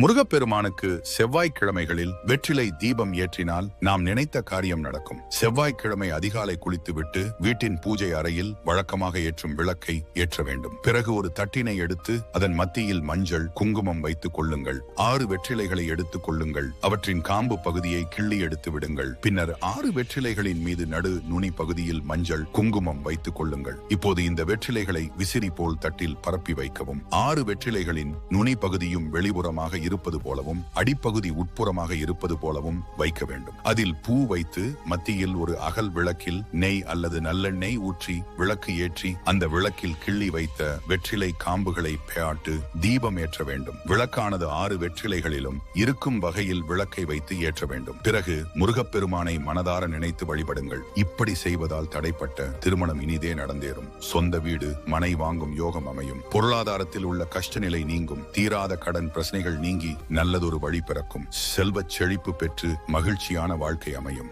முருகப்பெருமானுக்கு செவ்வாய்க்கிழமைகளில் வெற்றிலை தீபம் ஏற்றினால் நாம் நினைத்த காரியம் நடக்கும். செவ்வாய்க்கிழமை அதிகாலை குளித்துவிட்டு வீட்டின் பூஜை அறையில் வழக்கமாக ஏற்றும் விளக்கை ஏற்ற வேண்டும். பிறகு ஒரு தட்டினை எடுத்து அதன் மத்தியில் மஞ்சள் குங்குமம் வைத்துக் கொள்ளுங்கள். 6 வெற்றிலைகளை எடுத்துக் கொள்ளுங்கள். அவற்றின் காம்பு பகுதியை கிள்ளி எடுத்து விடுங்கள். பின்னர் 6 வெற்றிலைகளின் மீது நடு நுனி பகுதியில் மஞ்சள் குங்குமம் வைத்துக் கொள்ளுங்கள். இப்போது இந்த வெற்றிலைகளை விசிறி போல் தட்டில் பரப்பி வைக்கவும். 6 வெற்றிலைகளின் நுனி பகுதியும் வெளிப்புறமாக இருப்பது போலவும் அடிப்பகுதி உட்புறமாக இருப்பது போலவும் வைக்க வேண்டும். அதில் பூ வைத்து மத்தியில் ஒரு அகல் விளக்கில் நெய் அல்லது நல்லெண்ணெய் ஊற்றி விளக்கு ஏற்றி அந்த விளக்கில் கிள்ளி வைத்த வெற்றிலை காம்புகளை பேட்டு தீபம் ஏற்ற வேண்டும். விளக்கானது 6 வெற்றிலைகளிலும் இருக்கும் வகையில் விளக்கை வைத்து ஏற்ற வேண்டும். பிறகு முருகப்பெருமானை மனதார நினைத்து வழிபடுங்கள். இப்படி செய்வதால் தடைப்பட்ட திருமணம் இனிதே நடந்தேறும். சொந்த வீடு மனை வாங்கும் யோகம் அமையும். பொருளாதாரத்தில் உள்ள கஷ்ட நிலை நீங்கும். தீராத கடன் பிரச்சனைகள் நீங்கி நல்லதொரு வழி பிறக்கும். செல்வச் செழிப்பு பெற்று மகிழ்ச்சியான வாழ்க்கை அமையும்.